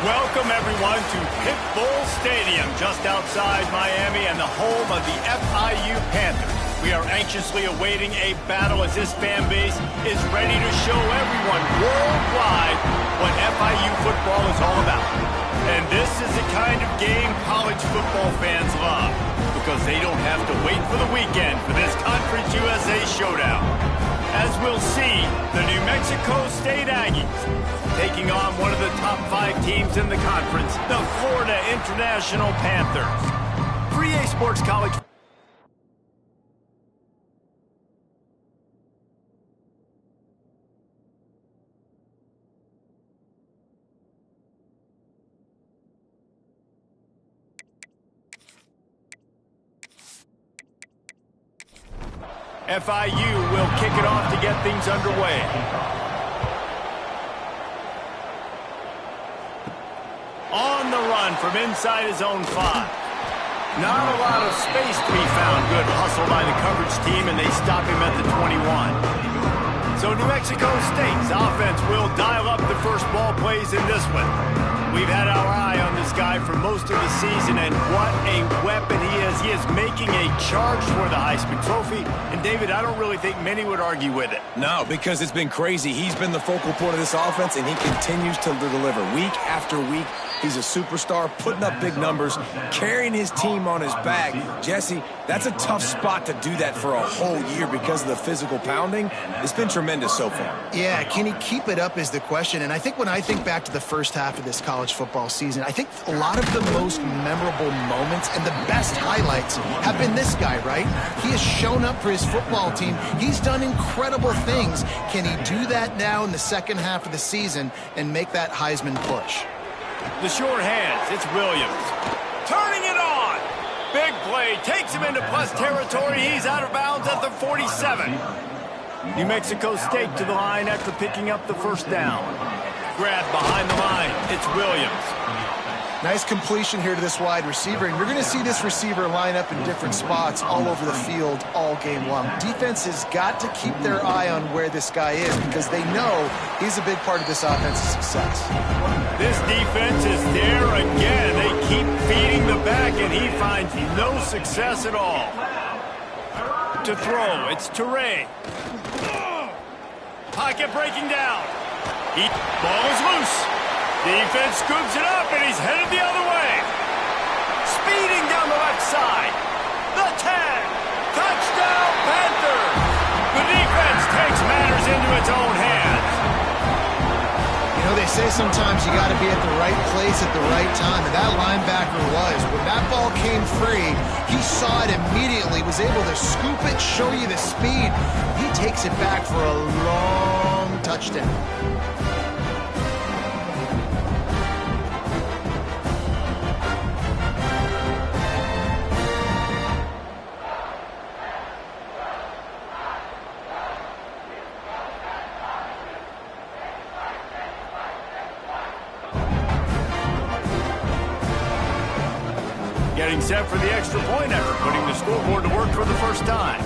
Welcome, everyone, to Pitbull Stadium, just outside Miami and the home of the FIU Panthers. We are anxiously awaiting a battle as this fan base is ready to show everyone worldwide what FIU football is all about. And this is the kind of game college football fans love, because they don't have to wait for the weekend for this Conference USA showdown. As we'll see, the New Mexico State Aggies taking on one of the top 5 teams in the conference, the Florida International Panthers. 3A Sports College. FIU will kick it off to get things underway. On the run from inside his own 5. Not a lot of space to be found. Good hustle by the coverage team, and they stop him at the 21. So New Mexico State's offense will dial up the first ball plays in this one. We've had our eye on this guy for most of the season, and what a weapon he is. He is making a charge for the Heisman Trophy. And, David, I don't really think many would argue with it. No, because it's been crazy. He's been the focal point of this offense, and he continues to deliver week after week. He's a superstar, putting up big numbers, carrying his team on his back. Jesse, that's a tough spot to do that for a whole year because of the physical pounding. It's been tremendous so far. Yeah, can he keep it up is the question. And I think when I think back to the first half of this college football season, I think a lot of the most memorable moments and the best highlights have been this guy, right? He has shown up for his football team. He's done incredible things. Can he do that now in the second half of the season and make that Heisman push? The short hands, it's Williams. Turning it on. Big play, takes him into plus territory. He's out of bounds at the 47. New Mexico State to the line after picking up the first down. Grab behind the line, it's Williams. Nice completion here to this wide receiver, and you're going to see this receiver line up in different spots all over the field all game long. Defense has got to keep their eye on where this guy is because they know he's a big part of this offense's success. This defense is there again. They keep feeding the back, and he finds no success at all. To throw, it's Teray. Pocket breaking down. Ball is loose. Defense scoops it up, and he's headed the other way. Speeding down the left side. The 10. Touchdown, Panthers. The defense takes matters into its own hands. You know, they say sometimes you got to be at the right place at the right time, and that linebacker was. When that ball came free, he saw it immediately, was able to scoop it, show you the speed. He takes it back for a long touchdown. Getting set for the extra point effort, putting the scoreboard to work for the first time.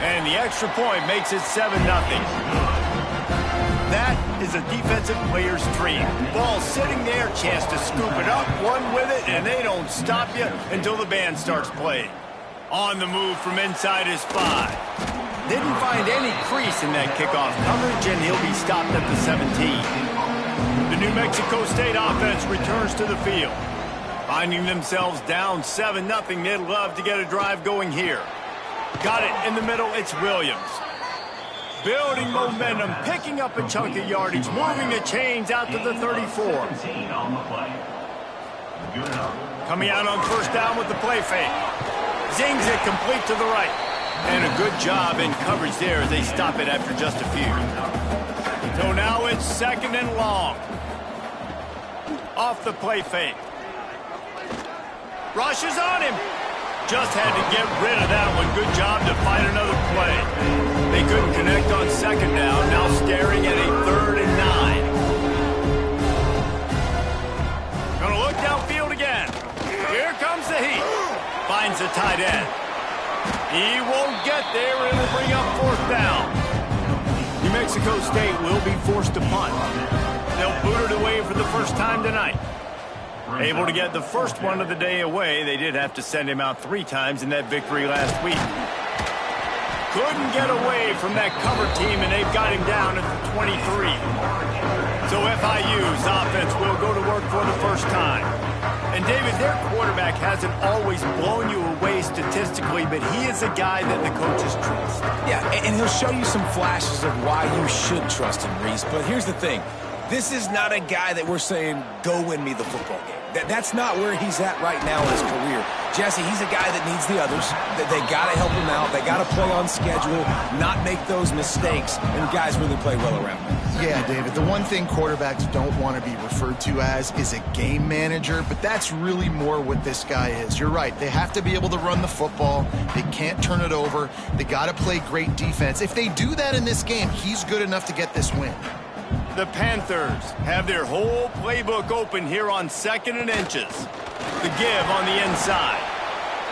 And the extra point makes it 7-0. That is a defensive player's dream. Ball sitting there, chance to scoop it up, one with it, and they don't stop you until the band starts playing. On the move from inside his 5. Didn't find any crease in that kickoff coverage, and he'll be stopped at the 17. The New Mexico State offense returns to the field. Finding themselves down 7-0, they'd love to get a drive going here. Got it in the middle, it's Williams. Building momentum, picking up a chunk of yardage, moving the chains out to the 34. Coming out on first down with the play fake. Zings it complete to the right. And a good job in coverage there as they stop it after just a few. So now it's 2nd and long. Off the play fake. Rushes on him. Just had to get rid of that one. Good job to find another play. They couldn't connect on 2nd down. Now staring at a 3rd and 9. Gonna look downfield again. Here comes the heat. Finds the tight end. He won't get there. It'll bring up 4th down. New Mexico Mexico State will be forced to punt. They'll boot it away for the first time tonight. Able to get the first one of the day away. They did have to send him out 3 times in that victory last week. Couldn't get away from that cover team, and they've got him down at the 23. So FIU's offense will go to work for the first time. And, David, their quarterback hasn't always blown you away statistically, but he is a guy that the coaches trust. Yeah, and he'll show you some flashes of why you should trust him, Reese. But here's the thing. This is not a guy that we're saying, go win me the football game. That's not where he's at right now in his career. Jesse, he's a guy that needs the others. They got to help him out. They got to play on schedule, not make those mistakes, and guys really play well around him. Yeah, David, the one thing quarterbacks don't want to be referred to as is a game manager, but that's really more what this guy is. You're right. They have to be able to run the football. They can't turn it over. They got to play great defense. If they do that in this game, he's good enough to get this win. The Panthers have their whole playbook open here on 2nd and inches. The give on the inside.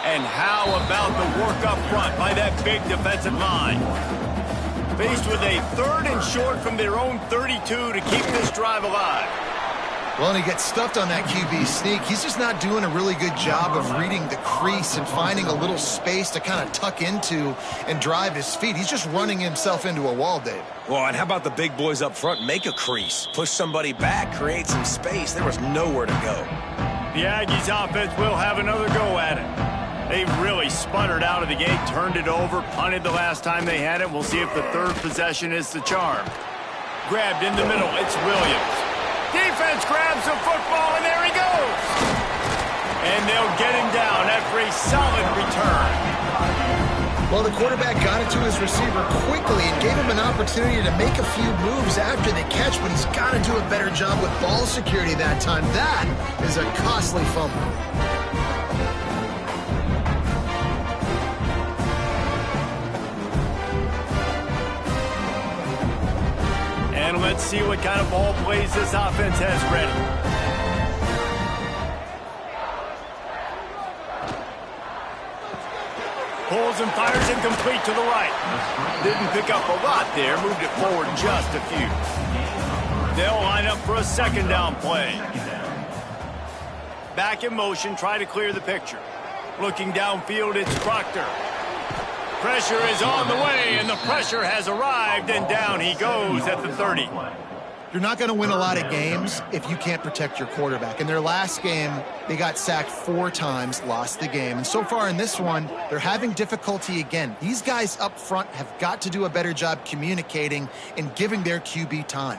And how about the work up front by that big defensive line? Faced with a 3rd and short from their own 32 to keep this drive alive. Well, and he gets stuffed on that QB sneak. He's just not doing a really good job of reading the crease and finding a little space to kind of tuck into and drive his feet. He's just running himself into a wall, Dave. Well, and how about the big boys up front? Make a crease, push somebody back, create some space. There was nowhere to go. The Aggies offense will have another go at it. They really sputtered out of the gate, turned it over, punted the last time they had it. We'll see if the 3rd possession is the charm. Grabbed in the middle. It's Williams. Defense grabs the football, and there he goes. And they'll get him down after a solid return. Well, the quarterback got it to his receiver quickly and gave him an opportunity to make a few moves after the catch, but he's got to do a better job with ball security that time. That is a costly fumble. And let's see what kind of ball plays this offense has ready. Pulls and fires incomplete to the right. Didn't pick up a lot there. Moved it forward just a few. They'll line up for a 2nd down play. Back in motion, try to clear the picture. Looking downfield, it's Proctor. Pressure is on the way, and the pressure has arrived, and down he goes at the 30. You're not going to win a lot of games if you can't protect your quarterback. In their last game, they got sacked 4 times, lost the game. And so far in this one, they're having difficulty again. These guys up front have got to do a better job communicating and giving their QB time.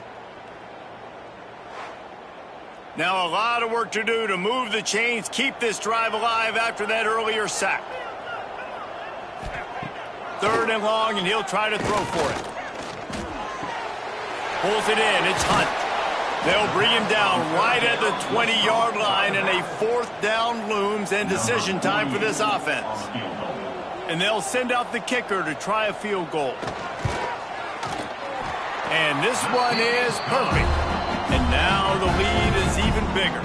Now a lot of work to do to move the chains, keep this drive alive after that earlier sack. 3rd and long, and he'll try to throw for it. Pulls it in. It's Hunt. They'll bring him down right at the 20-yard line, and a 4th down looms and decision time for this offense. And they'll send out the kicker to try a field goal. And this one is perfect. And now the lead is even bigger.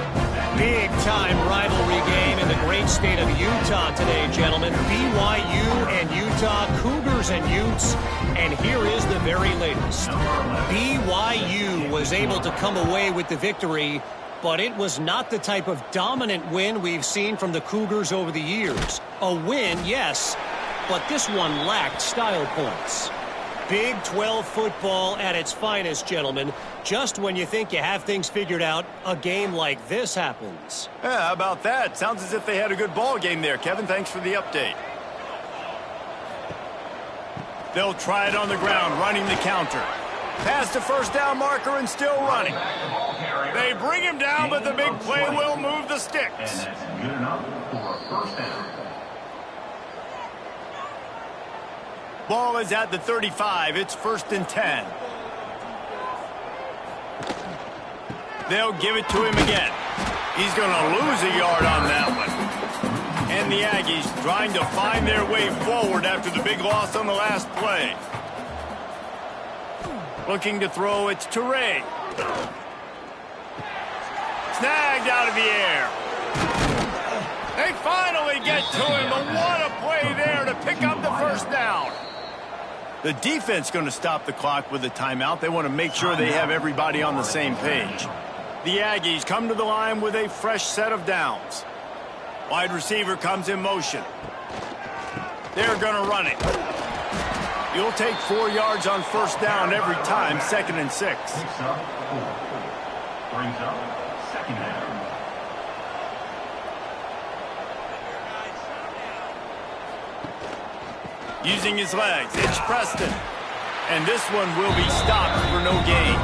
Big-time rivalry game in the great state of Utah today, gentlemen. BYU and Utah, Cougars and Utes. And here is the very latest. BYU was able to come away with the victory, but it was not the type of dominant win we've seen from the Cougars over the years. A win, yes, but this one lacked style points. Big 12 football at its finest, gentlemen. Just when you think you have things figured out, a game like this happens. Yeah, how about that? Sounds as if they had a good ball game there, Kevin. Thanks for the update. They'll try it on the ground, running the counter. Past the 1st down marker and still running. They bring him down, but the big play will move the sticks. Good enough for a 1st down. Ball is at the 35. It's 1st and 10. They'll give it to him again. He's going to lose a yard on that one. And the Aggies trying to find their way forward after the big loss on the last play. Looking to throw, it's Toure. Snagged out of the air. They finally get to him, but what a play there to pick up the 1st down. The defense going to stop the clock with a timeout. They want to make sure they have everybody on the same page. The Aggies come to the line with a fresh set of downs. Wide receiver comes in motion. They're going to run it. You'll take 4 yards on first down every time, 2nd and 6. Picks up 4. Brings up 2nd down. Using his legs, it's Preston. And this one will be stopped for no gain.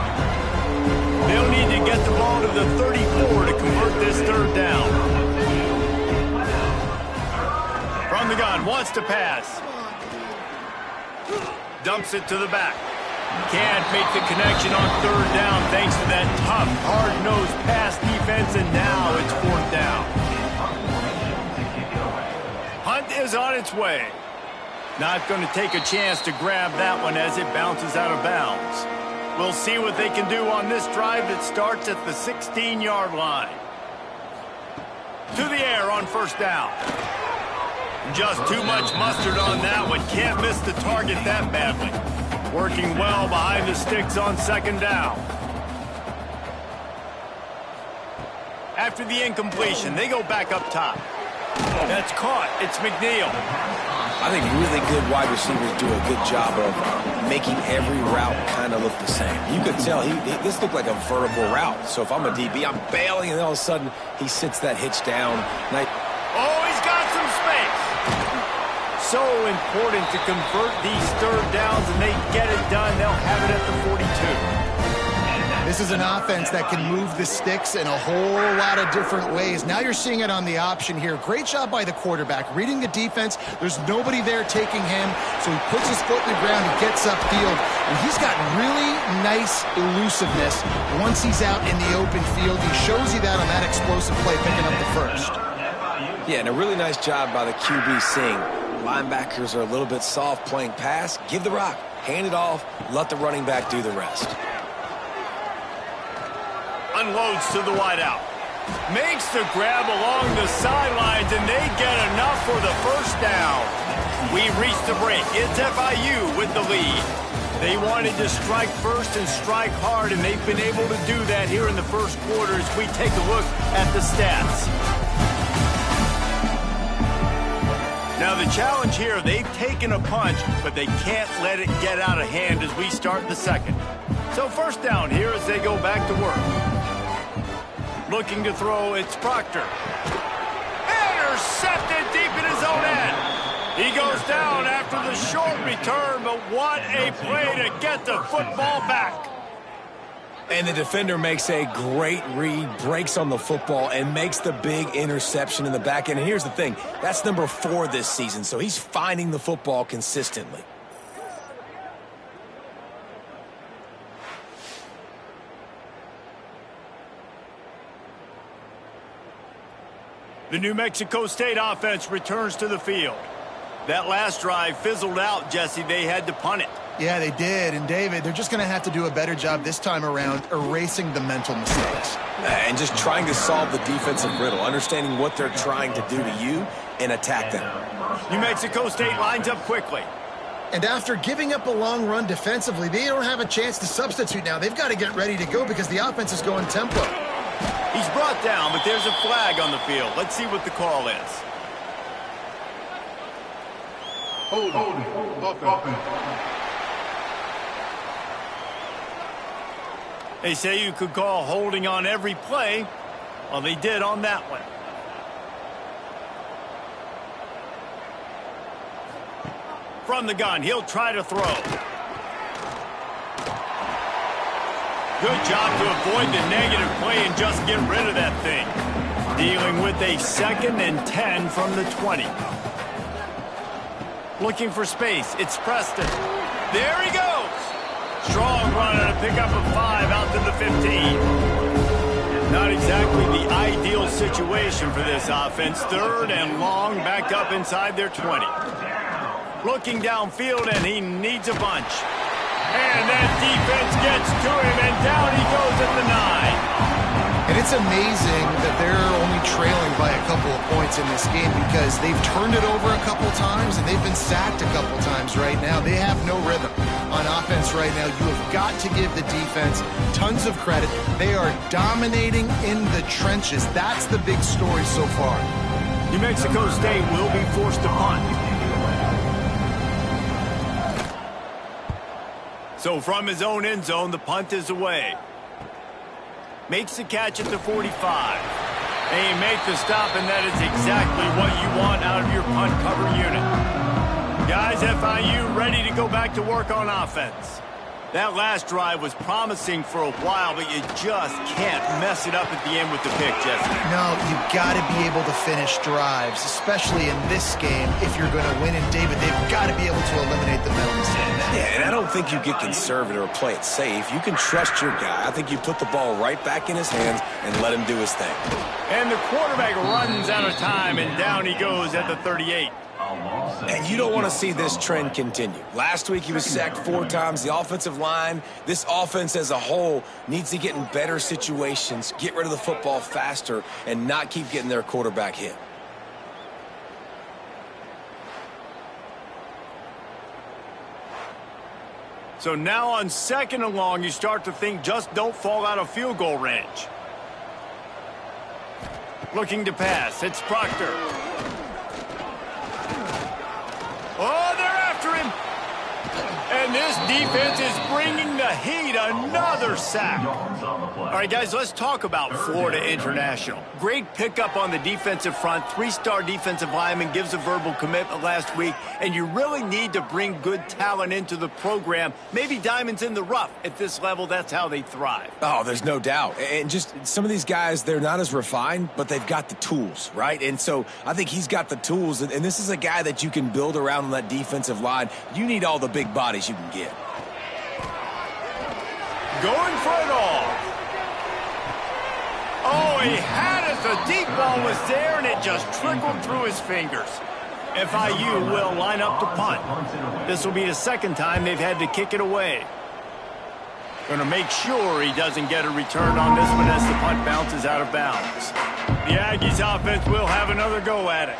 They'll need to get the ball to the 34 to convert this 3rd down. From the gun, wants to pass. Dumps it to the back. Can't make the connection on 3rd down thanks to that tough, hard-nosed pass defense, and now it's 4th down. Hunt is on its way. Not going to take a chance to grab that one as it bounces out of bounds. We'll see what they can do on this drive that starts at the 16-yard line. To the air on 1st down. Just too much mustard on that one. Can't miss the target that badly. Working well behind the sticks on 2nd down. After the incompletion, they go back up top. That's caught. It's McNeil. I think really good wide receivers do a good job of making every route kind of look the same. You could tell this looked like a vertical route. So if I'm a DB, I'm bailing, and all of a sudden he sits that hitch down. Oh, he's got some space. So important to convert these 3rd downs, and they get it done. They'll have it at the 42. This is an offense that can move the sticks in a whole lot of different ways. Now you're seeing it on the option here. Great job by the quarterback. Reading the defense, there's nobody there taking him, so he puts his foot in the ground, he gets upfield, and he's got really nice elusiveness once he's out in the open field. He shows you that on that explosive play, picking up the 1st. Yeah, and a really nice job by the QB seeing linebackers are a little bit soft playing pass. Give the rock, hand it off, let the running back do the rest. Unloads to the wideout. Makes the grab along the sidelines, and they get enough for the 1st down. We reach the break. It's FIU with the lead. They wanted to strike first and strike hard, and they've been able to do that here in the 1st quarter as we take a look at the stats. Now the challenge here, they've taken a punch, but they can't let it get out of hand as we start the 2nd. So 1st down here as they go back to work. Looking to throw, it's Proctor. Intercepted deep in his own end. He goes down after the short return, but what a play to get the football back. And the defender makes a great read, breaks on the football, and makes the big interception in the back end. And here's the thing, that's number 4 this season, so he's finding the football consistently. The New Mexico State offense returns to the field. That last drive fizzled out, Jesse. They had to punt it. Yeah, they did. And, David, they're just going to have to do a better job this time around erasing the mental mistakes. And just trying to solve the defensive riddle, understanding what they're trying to do to you and attack them. New Mexico State lines up quickly. And after giving up a long run defensively, they don't have a chance to substitute now. They've got to get ready to go because the offense is going tempo. He's brought down, but there's a flag on the field. Let's see what the call is. Holding. They say you could call holding on every play. Well, they did on that one. From the gun, he'll try to throw. Good job to avoid the negative play and just get rid of that thing. Dealing with a 2nd and 10 from the 20. Looking for space. It's Preston. There he goes. Strong run and a pickup of 5 out to the 15. Not exactly the ideal situation for this offense. 3rd and long, back up inside their 20. Looking downfield, and he needs a bunch. And that defense gets to him, and down he goes at the 9. And it's it's amazing that they're only trailing by a couple of points in this game because they've turned it over a couple times and they've been sacked a couple times right now. They have no rhythm on offense right now. You have got to give the defense tons of credit. They are dominating in the trenches. That's the big story so far. New Mexico State will be forced to punt. So from his own end zone, the punt is away. Makes the catch at the 45. They make the stop, and that is exactly what you want out of your punt cover unit. Guys, FIU ready to go back to work on offense. That last drive was promising for a while, but you just can't mess it up at the end with the pick, Jesse. No, you've got to be able to finish drives, especially in this game. If you're going to win, and David, they've got to be able to eliminate the mental mistakes. Yeah, and I don't think you get conservative or play it safe. You can trust your guy. I think you put the ball right back in his hands and let him do his thing. And the quarterback runs out of time, and down he goes at the 38. And you don't want to see this trend continue. Last week he was sacked 4 times. The offensive line, this offense as a whole, needs to get in better situations, get rid of the football faster, and not keep getting their quarterback hit. So now on 2nd and long, you start to think just don't fall out of field goal range. Looking to pass, it's Proctor. Oh, they're after him. And this defense is bringing the heat. Another sack. All right, guys, let's talk about Florida International. Great pickup on the defensive front. 3-star defensive lineman gives a verbal commitment last week. And you really need to bring good talent into the program. Maybe diamonds in the rough. At this level, that's how they thrive. Oh, there's no doubt. And just some of these guys, they're not as refined, but they've got the tools, right? And so I think he's got the tools. And this is a guy that you can build around on that defensive line. You need all the big bodies you can get. Going for it all. Oh, he had it. The deep ball was there, and it just trickled through his fingers. FIU will line up to punt. This will be the 2nd time they've had to kick it away. Going to make sure he doesn't get a return on this one as the punt bounces out of bounds. The Aggies offense will have another go at it.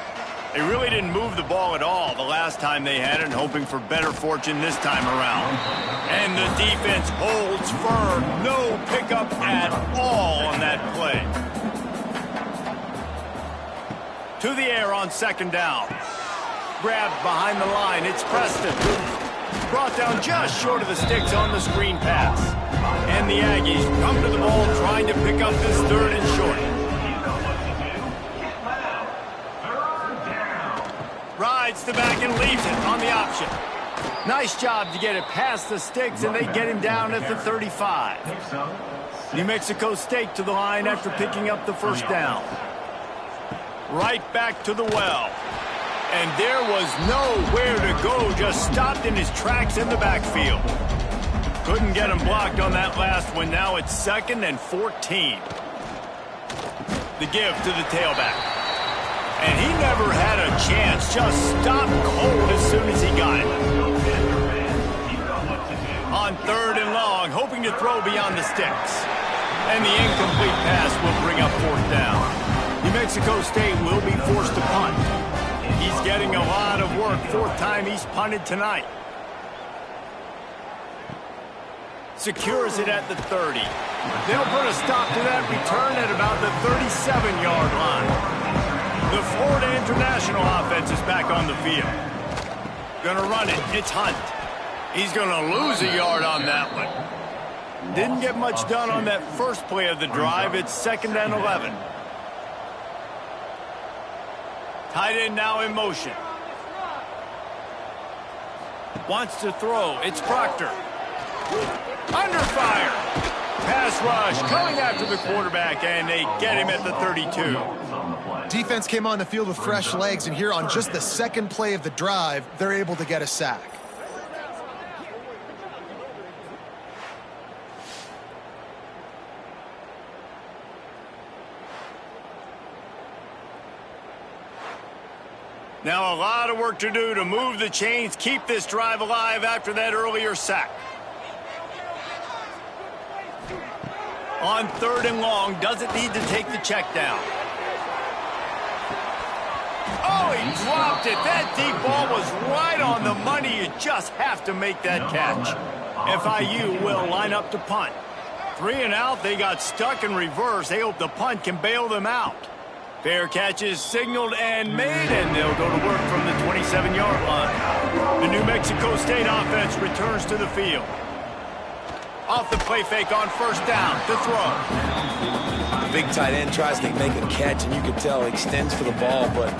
They really didn't move the ball at all the last time they had it, hoping for better fortune this time around. And the defense holds firm. No pickup at all on that play. To the air on 2nd down. Grabbed behind the line. It's Preston. Brought down just short of the sticks on the screen pass. And the Aggies come to the ball trying to pick up this 3rd and short. Rides the back and leaves it on the option. Nice job to get it past the sticks, and they get him down at the 35. New Mexico State to the line after picking up the 1st down. Right back to the well. And there was nowhere to go, just stopped in his tracks in the backfield. Couldn't get him blocked on that last one. Now it's 2nd and 14. The give to the tailback. And he never had a chance, just stopped cold as soon as he got it. On 3rd and long, hoping to throw beyond the sticks. And the incomplete pass will bring up 4th down. New Mexico State will be forced to punt. He's getting a lot of work, 4th time he's punted tonight. Secures it at the 30. They'll put a stop to that return at about the 37-yard line. The Florida International offense is back on the field. Gonna run it. It's Hunt. He's gonna lose a yard on that one. Didn't get much done on that first play of the drive. It's 2nd and 11. Tight end now in motion. Wants to throw. It's Proctor. Under fire. Pass rush coming after the quarterback, and they get him at the 32. Defense came on the field with fresh legs, and here on just the 2nd play of the drive, they're able to get a sack. Now a lot of work to do to move the chains, keep this drive alive after that earlier sack. On 3rd and long, doesn't need to take the check down. Oh, he dropped it. That deep ball was right on the money. You just have to make that catch. FIU will line up to punt. 3 and out, they got stuck in reverse. They hope the punt can bail them out. Fair catch is signaled and made, and they'll go to work from the 27-yard line. The New Mexico State offense returns to the field. Off the play fake on 1st down to throw. The big tight end tries to make a catch, and you can tell he extends for the ball, but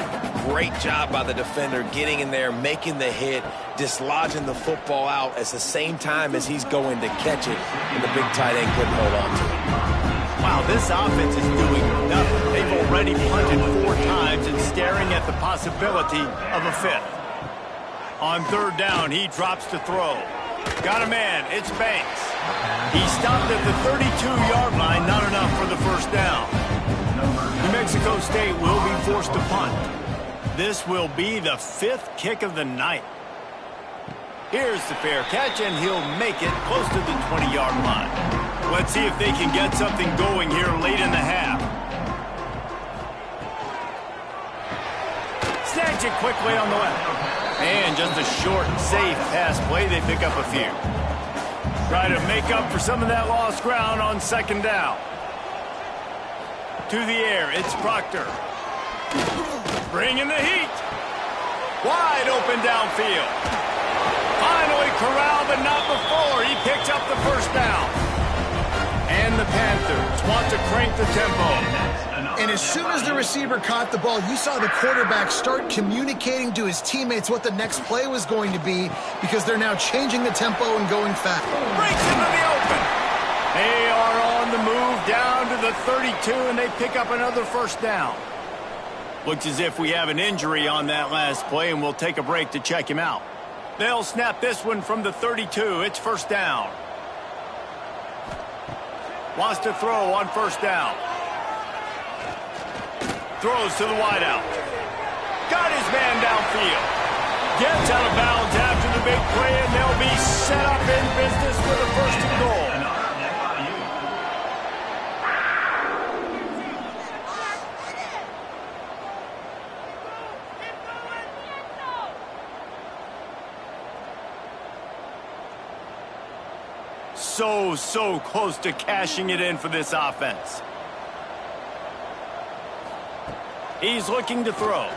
great job by the defender getting in there, making the hit, dislodging the football out at the same time as he's going to catch it, and the big tight end couldn't hold on to it. Wow, this offense is doing nothing. They've already punted 4 times and staring at the possibility of a 5th. On 3rd down, he drops to throw. Got a man, it's Banks. He stopped at the 32-yard line, not enough for the 1st down. New Mexico State will be forced to punt. This will be the 5th kick of the night. Here's the fair catch, and he'll make it close to the 20-yard line. Let's see if they can get something going here late in the half. Snatch it quickly on the left. And just a short, safe pass play. They pick up a few. Try to make up for some of that lost ground on 2nd down. To the air, it's Proctor. Bringing the heat. Wide open downfield. Finally corralled, but not before. He picks up the 1st down. And the Panthers want to crank the tempo. And as soon as the receiver caught the ball, you saw the quarterback start communicating to his teammates what the next play was going to be, because they're now changing the tempo and going fast. Breaks into the open. They are on the move down to the 32, and they pick up another 1st down. Looks as if we have an injury on that last play, and we'll take a break to check him out. They'll snap this one from the 32. It's 1st down. Wants to throw on 1st down. Throws to the wideout. Got his man downfield. Gets out of bounds after the big play, and they'll be set up in business with a 1st and goal. So close to cashing it in for this offense. He's looking to throw.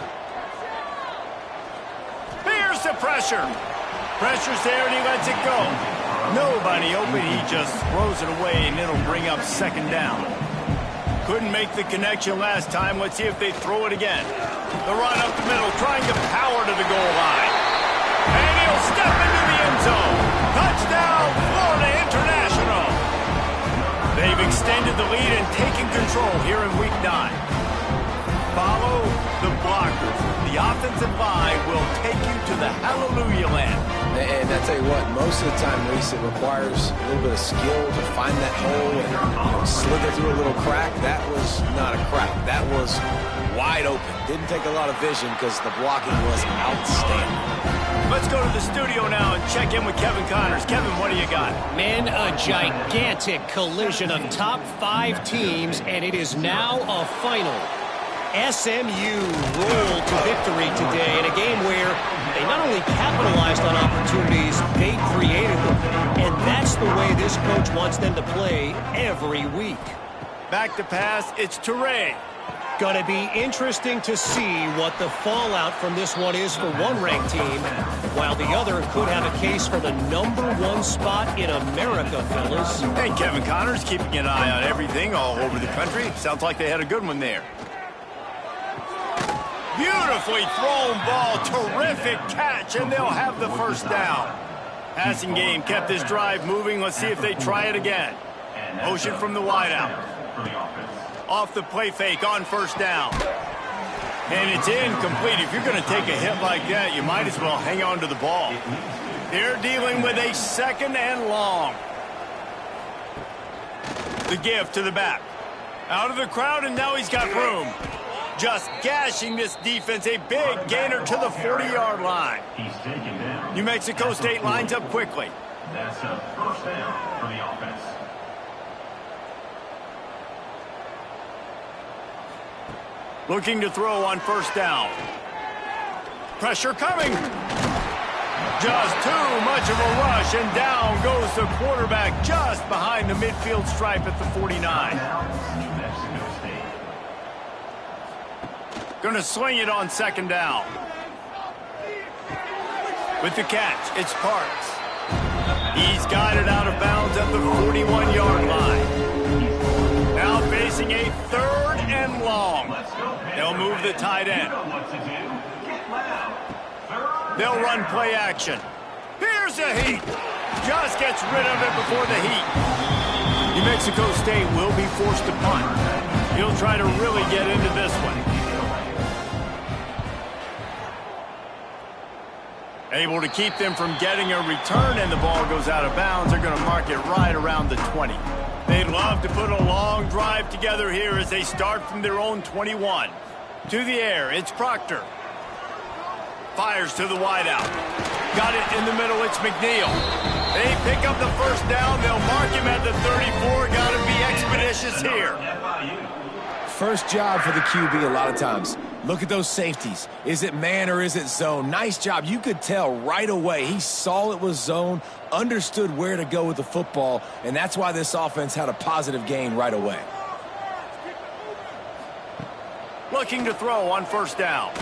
Here's the pressure. Pressure's there, and he lets it go. Nobody open. He just throws it away, and it'll bring up 2nd down. Couldn't make the connection last time. Let's see if they throw it again. The run up the middle, trying to power to the goal line. And he'll step into the end zone. Touchdown, Florida International. They've extended the lead and taken control here in Week 9. Follow the blockers. The offensive line will take you to the hallelujah land. And I tell you what, most of the time, Reese, it requires a little bit of skill to find that hole and slither through a little crack. That was not a crack. That was wide open. Didn't take a lot of vision because the blocking was outstanding. Let's go to the studio now and check in with Kevin Connors. Kevin, what do you got? Men, a gigantic collision of top 5 teams, and it is now a final. SMU rolled to victory today in a game where they not only capitalized on opportunities, they created them. And that's the way this coach wants them to play every week. Back to pass, it's Toure. Going to be interesting to see what the fallout from this one is for one ranked team, while the other could have a case for the #1 spot in America, fellas. Hey, Kevin Connors keeping an eye on everything all over the country. Sounds like they had a good one there. Beautifully thrown ball, terrific catch, and they'll have the 1st down. Passing game kept this drive moving. Let's see if they try it again. Motion from the wideout. Off the play fake on 1st down. And it's incomplete. If you're going to take a hit like that, you might as well hang on to the ball. They're dealing with a 2nd and long. The give to the back. Out of the crowd, and now he's got room. Just gashing this defense. A big gainer to the 40-yard line. New Mexico State lines up quickly. That's a 1st down for the offense. Looking to throw on first down. Pressure coming. Just too much of a rush, and down goes the quarterback just behind the midfield stripe at the 49. Going to sling it on second down. With the catch, it's Parks. He's got it out of bounds at the 41-yard line. Now facing a 3rd and long. They'll move the tight end. They'll run play action. Here's a heat. Just gets rid of it before the heat. New Mexico State will be forced to punt. He'll try to really get into this one. Able to keep them from getting a return, and the ball goes out of bounds. They're going to mark it right around the 20. They'd love to put a long drive together here as they start from their own 21. To the air, it's Proctor. Fires to the wideout. Got it in the middle, it's McNeil. They pick up the first down. They'll mark him at the 34. Got to be expeditious here. First job for the QB a lot of times. Look at those safeties. Is it man or is it zone? Nice job. You could tell right away. He saw it was zone, understood where to go with the football, and that's why this offense had a positive gain right away. Looking to throw on first down.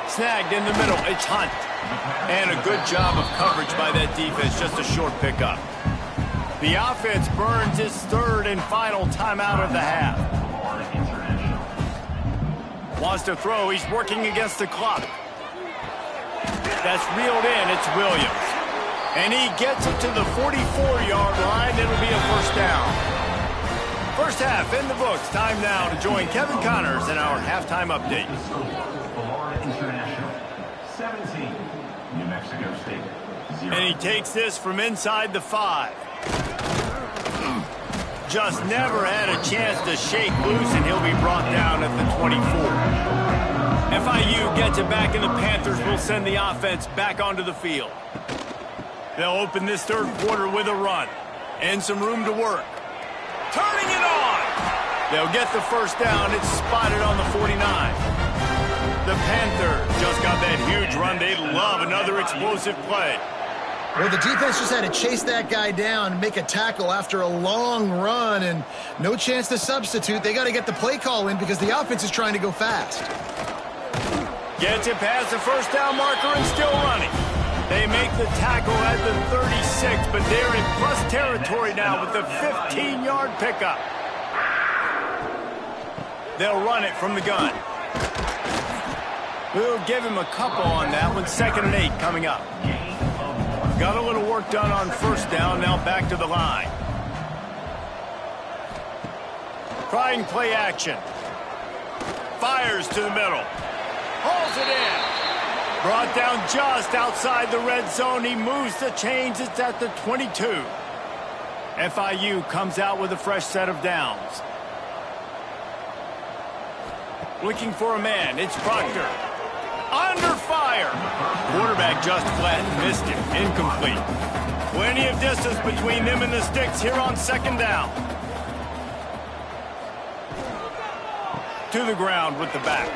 Snagged in the middle. It's Hunt. And a good job of coverage by that defense. Just a short pickup. The offense burns its 3rd and final timeout of the half. Wants to throw. He's working against the clock. That's reeled in. It's Williams. And he gets it to the 44-yard line. It'll be a first down. First half in the books. Time now to join Kevin Connors in our halftime update. Florida International, 17. New Mexico State, 0. And he takes this from inside the 5. Just never had a chance to shake loose, and he'll be brought down at the 24. FIU gets it back, and the Panthers will send the offense back onto the field. They'll open this 3rd quarter with a run and some room to work. Turning it on! They'll get the first down. It's spotted on the 49. The Panthers just got that huge run. They'd love another explosive play. Well, the defense just had to chase that guy down and make a tackle after a long run, and no chance to substitute. They got to get the play call in because the offense is trying to go fast. Gets it past the first down marker and still running. They make the tackle at the 36, but they're in plus territory now with the 15-yard pickup. They'll run it from the gun. We'll give him a couple on that one. 2nd and 8 coming up. Got a little work done on first down. Now back to the line. Trying play action. Fires to the middle. Hauls it in. Brought down just outside the red zone. He moves the chains. It's at the 22. FIU comes out with a fresh set of downs. Looking for a man. It's Proctor. Under fire. Quarterback just flat missed it. Incomplete. Plenty of distance between them and the sticks here on 2nd down. To the ground with the back.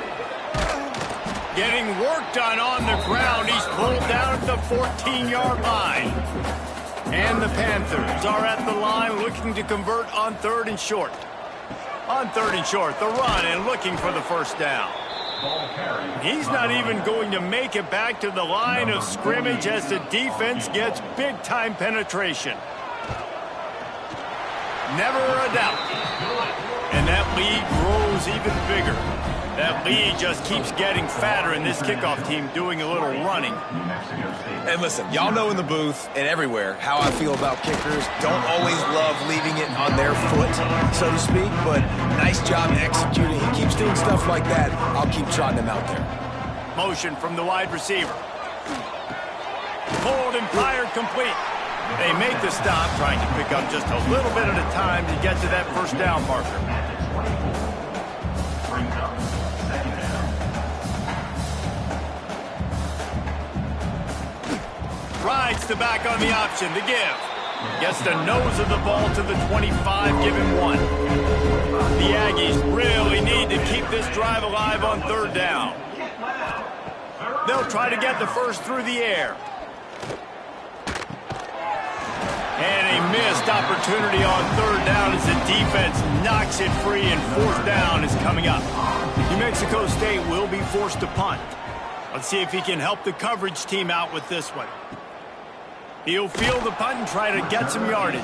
Getting work done on the ground. He's pulled down at the 14-yard line. And the Panthers are at the line looking to convert on 3rd and short. On 3rd and short, the run and looking for the first down. He's not even going to make it back to the line of scrimmage as the defense gets big-time penetration. Never a doubt. And that lead grows even bigger. That lead just keeps getting fatter, and this kickoff team doing a little running. And listen, y'all know in the booth and everywhere how I feel about kickers. Don't always love leaving it on their foot, so to speak, but nice job executing. He keeps doing stuff like that. I'll keep trotting him out there. Motion from the wide receiver. Pulled and fired complete. They make the stop, trying to pick up just a little bit at a time to get to that first down marker. Rides the back on the option. The give. Gets the nose of the ball to the 25, give him 1. The Aggies really need to keep this drive alive on 3rd down. They'll try to get the first through the air. And a missed opportunity on 3rd down as the defense knocks it free, and 4th down is coming up. New Mexico State will be forced to punt. Let's see if he can help the coverage team out with this one. He'll field the punt and try to get some yardage.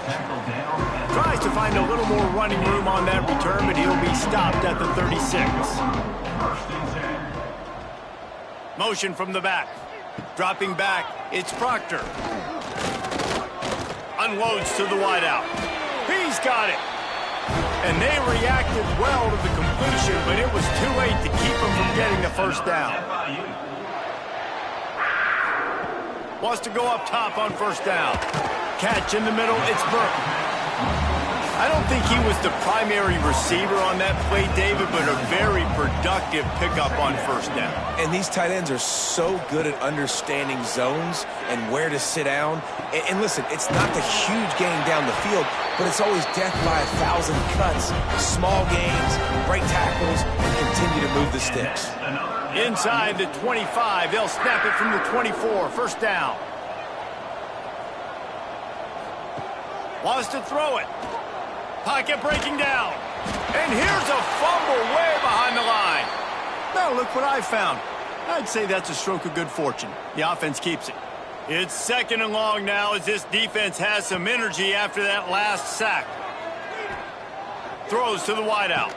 Tries to find a little more running room on that return, but he'll be stopped at the 36. Motion from the back. Dropping back, it's Proctor. Unloads to the wideout. He's got it. And they reacted well to the completion, but it was too late to keep him from getting the first down. Wants to go up top on 1st down. Catch in the middle, it's Burke. I don't think he was the primary receiver on that play, David, but a very productive pickup on 1st down. And these tight ends are so good at understanding zones and where to sit down. And listen, it's not the huge gain down the field, but it's always death by 1,000 cuts, small gains, break tackles, and continue to move the sticks. Inside the 25, they'll snap it from the 24, 1st down. Wants to throw it. Pocket breaking down. And here's a fumble way behind the line. Now look what I found. I'd say that's a stroke of good fortune. The offense keeps it. It's 2nd and long now as this defense has some energy after that last sack. Throws to the wideout.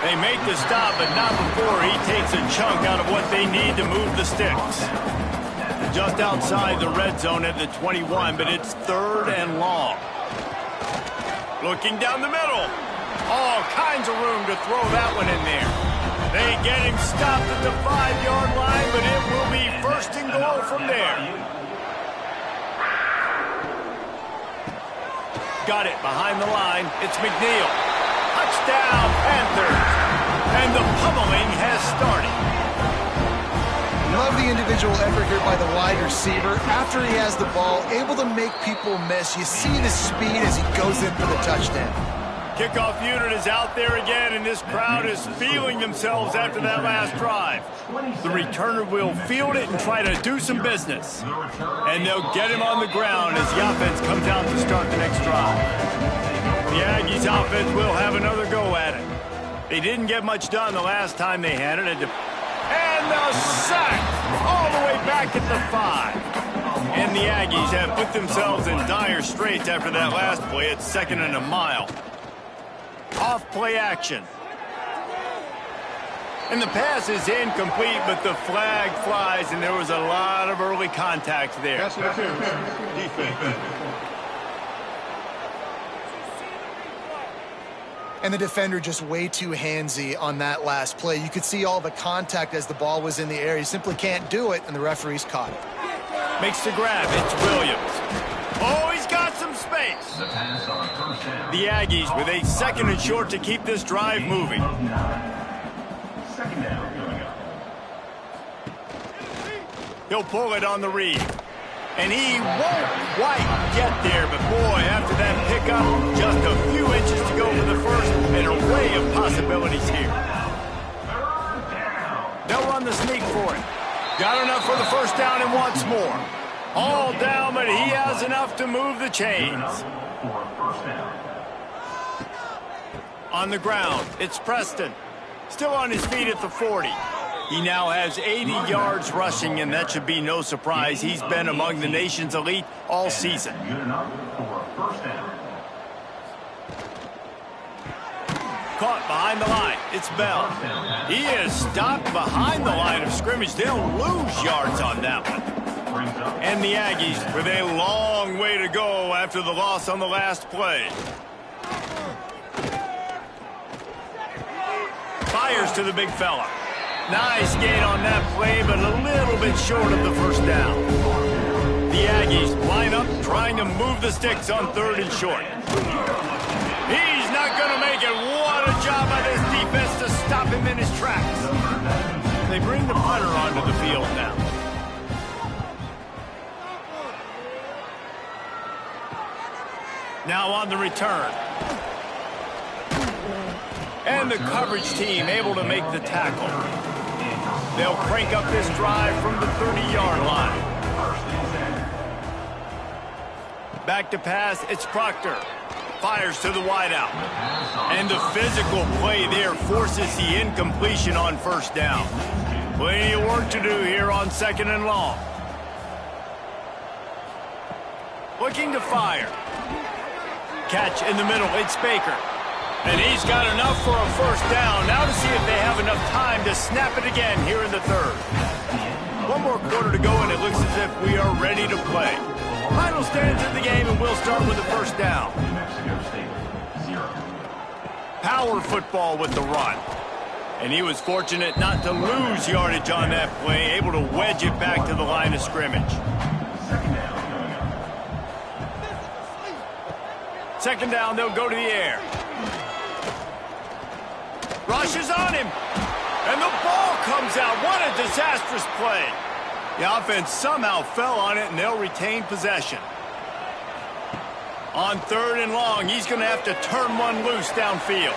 They make the stop, but not before he takes a chunk out of what they need to move the sticks. Just outside the red zone at the 21, but it's 3rd and long. Looking down the middle. All kinds of room to throw that one in there. They get him stopped at the 5-yard line, but it will be 1st and goal from there. Got it behind the line. It's McNeil. Touchdown, Panthers. And the pummeling has started. Love the individual effort here by the wide receiver. After he has the ball, able to make people miss. You see the speed as he goes in for the touchdown. Kickoff unit is out there again, and this crowd is feeling themselves after that last drive. The returner will field it and try to do some business. And they'll get him on the ground as the offense comes out to start the next drive. The Aggies offense will have another go at it. They didn't get much done the last time they had it. And the sack all the way back at the 5. And the Aggies have put themselves in dire straits after that last play. It's 2nd and a mile. Off play action. And the pass is incomplete, but the flag flies, and there was a lot of early contact there. Defense. And the defender just way too handsy on that last play. You could see all the contact as the ball was in the air. He simply can't do it, and the referees caught it. Makes the grab. It's Williams. Oh, he's got some space. The Aggies with a 2nd and short to keep this drive moving. 2nd down going up. He'll pull it on the read. And he won't quite get there, but boy, after that pickup, just a few inches to go for the first, an array of possibilities here. They'll run the sneak for it. Got enough for the first down and wants more. All down, but he has enough to move the chains. On the ground, it's Preston. Still on his feet at the 40. He now has 80 yards rushing, and that should be no surprise. He's been among the nation's elite all season. Caught behind the line. It's Bell. He is stopped behind the line of scrimmage. They'll lose yards on that one. And the Aggies with a long way to go after the loss on the last play. Fires to the big fella. Nice gain on that play, but a little bit short of the first down. The Aggies line up trying to move the sticks on 3rd and short. He's not going to make it. What a job by this defense to stop him in his tracks. They bring the punter onto the field now. Now on the return. And the coverage team able to make the tackle. They'll crank up this drive from the 30-yard line. Back to pass, it's Proctor. Fires to the wideout. And the physical play there forces the incompletion on first down. Plenty of work to do here on 2nd and long. Looking to fire. Catch in the middle, it's Baker. And he's got enough for a first down. Now to see if they have enough time to snap it again here in the 3rd. One more quarter to go, and it looks as if we are ready to play. Final stands in the game, and we'll start with the first down. Power football with the run. And he was fortunate not to lose yardage on that play, able to wedge it back to the line of scrimmage. 2nd down, they'll go to the air. Rushes on him. And the ball comes out. What a disastrous play. The offense somehow fell on it, and they'll retain possession. On 3rd and long, he's going to have to turn one loose downfield.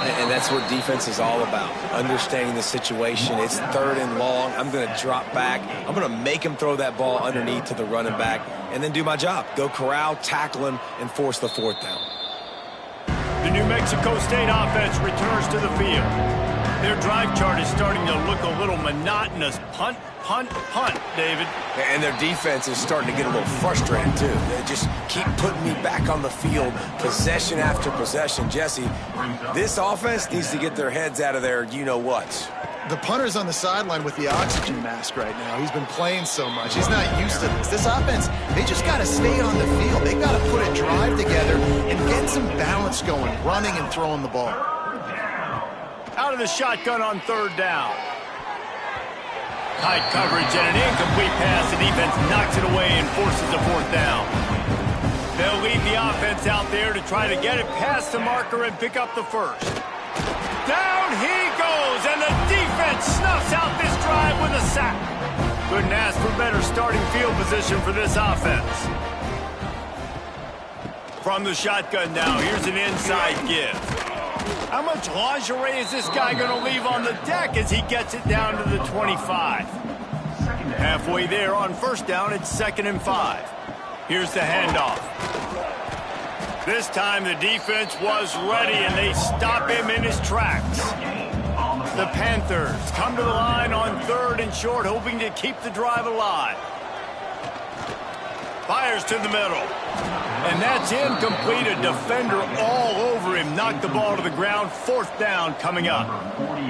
And that's what defense is all about, understanding the situation. It's 3rd and long. I'm going to drop back. I'm going to make him throw that ball underneath to the running back and then do my job. Go corral, tackle him, and force the 4th down. The New Mexico State offense returns to the field. Their drive chart is starting to look a little monotonous. Punt, punt, punt, David. And their defense is starting to get a little frustrated, too. They just keep putting me back on the field, possession after possession. Jesse, this offense needs to get their heads out of their you-know-whats. The punter's on the sideline with the oxygen mask right now. He's been playing so much. He's not used to this. This offense, they just got to stay on the field. They got to put a drive together and get some balance going, running and throwing the ball. Out of the shotgun on 3rd down. Tight coverage and an incomplete pass. The defense knocks it away and forces a 4th down. They'll leave the offense out there to try to get it past the marker and pick up the 1st. Down he goes, and the defense snuffs out this drive with a sack. Couldn't ask for better starting field position for this offense. From the shotgun now, here's an inside give. How much lingerie is this guy going to leave on the deck as he gets it down to the 25? Halfway there on 1st down, it's 2nd and 5. Here's the handoff. This time the defense was ready, and they stop him in his tracks. The Panthers come to the line on 3rd and short, hoping to keep the drive alive. Fires to the middle. And that's incomplete. A defender all over him. Knocked the ball to the ground. 4th down coming up.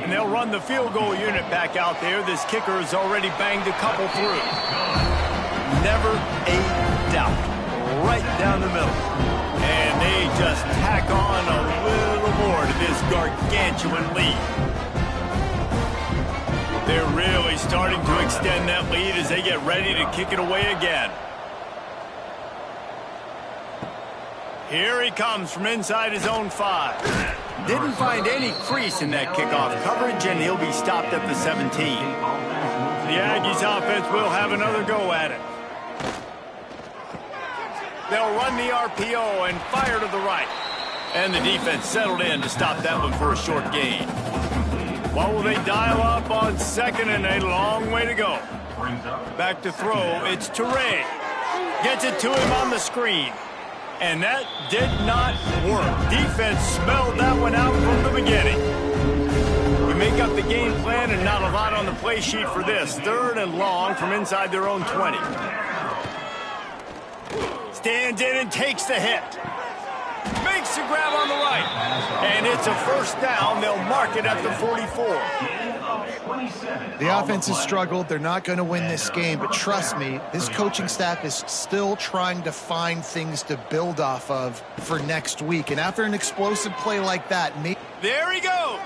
And they'll run the field goal unit back out there. This kicker has already banged a couple through. Never a doubt. Right down the middle. And they just tack on a little more to this gargantuan lead. They're really starting to extend that lead as they get ready to kick it away again. Here he comes from inside his own 5. Didn't find any crease in that kickoff coverage, and he'll be stopped at the 17. The Aggies offense will have another go at it. They'll run the RPO and fire to the right. And the defense settled in to stop that one for a short gain. What will they dial up on 2nd and a long way to go? Back to throw, it's Toure. Gets it to him on the screen. And that did not work. Defense smelled that one out from the beginning. We make up the game plan and not a lot on the play sheet for this. 3rd and long from inside their own 20. Stands in and takes the hit. Makes the grab on the right. And it's a 1st down. They'll mark it at the 44. The offense has struggled. They're not going to win this game. But trust me, this coaching staff is still trying to find things to build off of for next week. And after an explosive play like that, there he goes.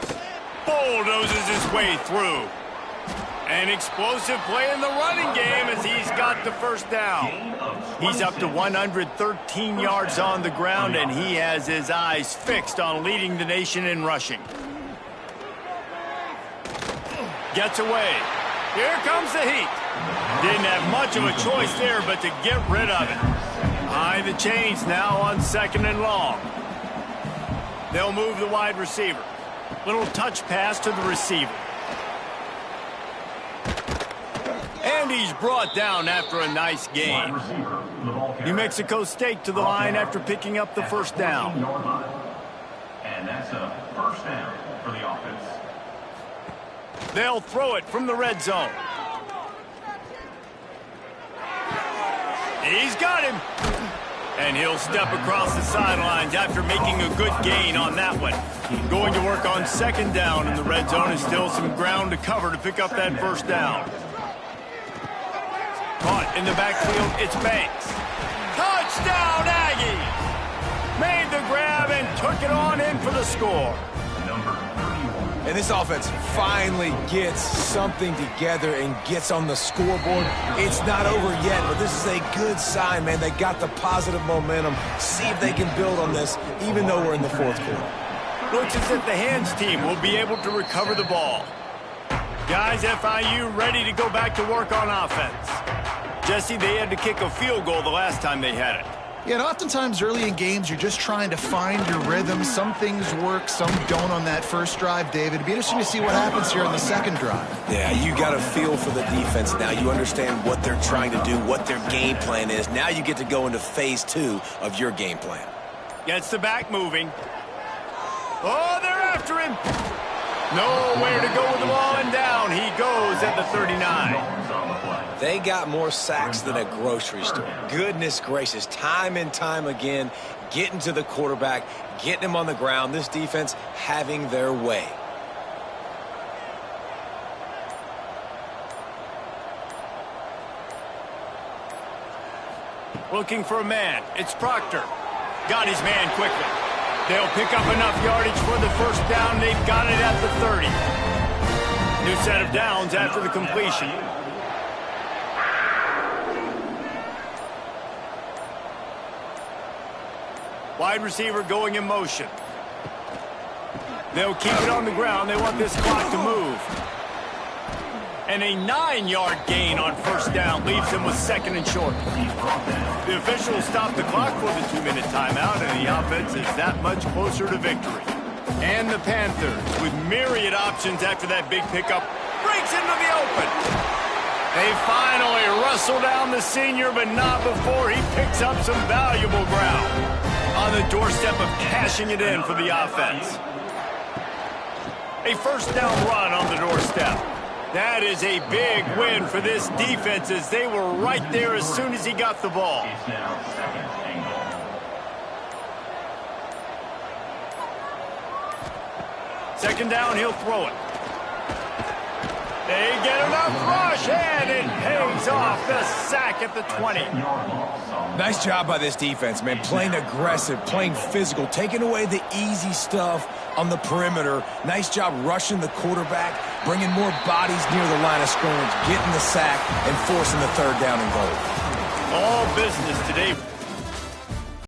Bulldozes his way through. An explosive play in the running game as he's got the 1st down. He's up to 113 yards on the ground, and he has his eyes fixed on leading the nation in rushing. Gets away. Here comes the heat. Didn't have much of a choice there but to get rid of it. Behind the chains now on 2nd and long. They'll move the wide receiver. Little touch pass to the receiver. And he's brought down after a nice gain. New Mexico State to the line after picking up the first down. And that's a first down for the offense. They'll throw it from the red zone. He's got him. And he'll step across the sidelines after making a good gain on that one. Going to work on 2nd down in the red zone, and still some ground to cover to pick up that first down. Caught in the backfield, it's Banks. Touchdown, Aggies! Made the grab and took it on in for the score. And this offense finally gets something together and gets on the scoreboard. It's not over yet, but this is a good sign, man. They got the positive momentum. See if they can build on this, even though we're in the 4th quarter. Looks as if the hands team will be able to recover the ball. Guys, FIU ready to go back to work on offense. Jesse, they had to kick a field goal the last time they had it. Yeah, and oftentimes early in games, you're just trying to find your rhythm. Some things work, some don't on that first drive, David. It'd be interesting to see what happens here on the 2nd drive. Yeah, you got a feel for the defense now. You understand what they're trying to do, what their game plan is. Now you get to go into phase 2 of your game plan. Gets the back moving. Oh, they're after him. Nowhere to go with the ball, and down he goes at the 39. They got more sacks than a grocery store. Goodness gracious, time and time again, getting to the quarterback, getting him on the ground. This defense having their way. Looking for a man. It's Proctor. Got his man quickly. They'll pick up enough yardage for the first down. They've got it at the 30. New set of downs after the completion. Wide receiver going in motion. They'll keep it on the ground. They want this clock to move. And a 9-yard gain on first down leaves them with 2nd and short. The officials stop the clock for the 2-minute timeout, and the offense is that much closer to victory. And the Panthers, with myriad options after that big pickup, breaks into the open. They finally wrestle down the senior, but not before he picks up some valuable ground. On the doorstep of cashing it in for the offense. A first down run on the doorstep. That is a big win for this defense, as they were right there as soon as he got the ball. It's now 2nd and goal. Second down, he'll throw it. They get enough rush, and it pays off. The sack at the 20. Nice job by this defense, man. Playing aggressive, playing physical, taking away the easy stuff on the perimeter. Nice job rushing the quarterback, bringing more bodies near the line of scrimmage, getting the sack, and forcing the 3rd down and goal. All business today.